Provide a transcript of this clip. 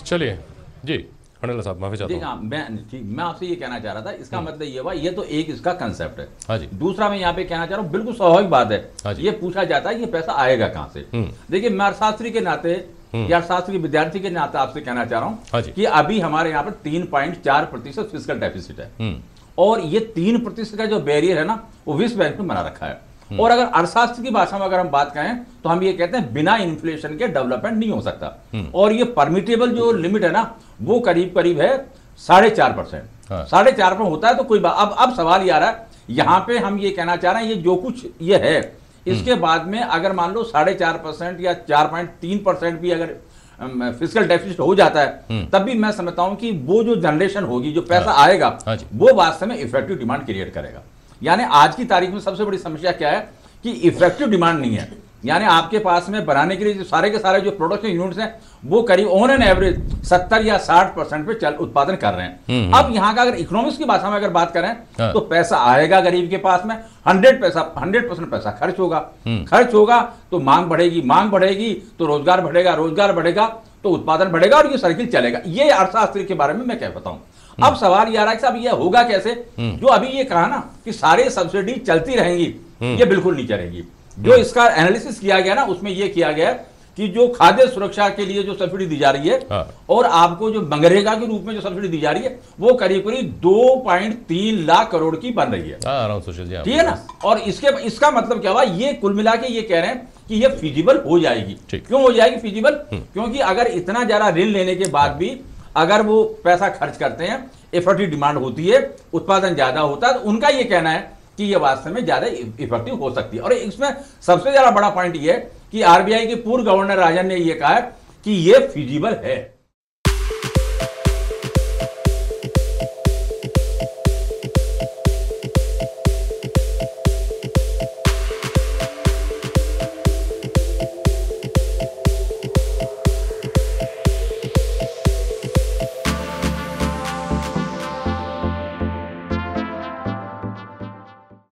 चलिए जी, खंडेलवाल साहब माफी चाहता हूँ। हाँ, मैं आपसे ये कहना चाह रहा था, इसका मतलब ये हुआ, ये तो एक इसका कंसेप्ट है। हाँ जी। दूसरा मैं यहाँ पे कहना चाह रहा हूँ, बिल्कुल स्वाभाविक बात हाँ है, जी। ये पूछा जाता है ये पैसा आएगा कहाँ से। देखिए, मैं अर्थशास्त्री के नाते या अर्थशास्त्री के विद्यार्थी के नाते आपसे कहना चाह रहा हाँ हूँ जी। कि अभी हमारे यहाँ पर 3.4% फिजिकल डेफिसिट है, और ये 3% का जो बैरियर है ना, वो विश्व बैंक ने बना रखा है। और अगर अर्थशास्त्र की भाषा में अगर हम बात करें तो हम ये कहते हैं बिना इन्फ्लेशन के डेवलपमेंट नहीं हो सकता। और ये परमिटेबल जो लिमिट है ना, वो करीब करीब है 4.5%। 4.5% होता है तो कोई बात। अब सवाल ये आ रहा है, यहाँ पे हम ये कहना चाह रहे हैं, ये जो कुछ ये है, इसके बाद में अगर मान लो 4.5% या 4.3% भी अगर फिजिकल डेफिसिट हो जाता है, तब भी मैं समझता हूं कि वो जो जनरेशन होगी, जो पैसा आएगा, वो वास्तव में इफेक्टिव डिमांड क्रिएट करेगा। यानी आज की तारीख में सबसे बड़ी समस्या क्या है कि इफेक्टिव डिमांड नहीं है। यानी आपके पास में बनाने के लिए जो सारे के सारे जो प्रोडक्शन यूनिट्स हैं, वो करीब ऑन एन एवरेज 70 या 60% पे उत्पादन कर रहे हैं। अब यहाँ का अगर इकोनॉमिक्स की भाषा में अगर बात करें तो पैसा आएगा गरीब के पास में, 100% पैसा खर्च होगा। खर्च होगा तो मांग बढ़ेगी, मांग बढ़ेगी तो रोजगार बढ़ेगा, रोजगार बढ़ेगा तो उत्पादन बढ़ेगा, और ये सर्किल चलेगा। ये अर्थशास्त्र के बारे में मैं क्या बताऊं। अब सवाल ये आ रहा है कि साहब ये होगा कैसे। जो अभी ये कहा ना कि सारे सब्सिडी चलती रहेंगी, ये बिल्कुल नहीं चलेगी। जो इसका एनालिसिस किया गया ना, उसमें ये किया गया कि जो खाद्य सुरक्षा के लिए जो सब्सिडी दी जा रही है, और आपको जो मनरेगा के रूप में जो सब्सिडी दी जा रही है, वो करीब करीब 2.3 लाख करोड़ की बन रही है। ठीक है ना। और इसका मतलब क्या हुआ, ये कुल मिला के ये कह रहे हैं कि ये फिजिबल हो जाएगी। क्यों हो जाएगी फिजिबल? क्योंकि अगर इतना ज्यादा ऋण लेने के बाद भी अगर वो पैसा खर्च करते हैं, इफेक्टिव डिमांड होती है, उत्पादन ज्यादा होता है, तो उनका ये कहना है कि ये वास्तव में ज्यादा इफेक्टिव हो सकती है। और इसमें सबसे ज्यादा बड़ा पॉइंट ये है कि आरबीआई के पूर्व गवर्नर राजन ने ये कहा है कि ये फिजिबल है।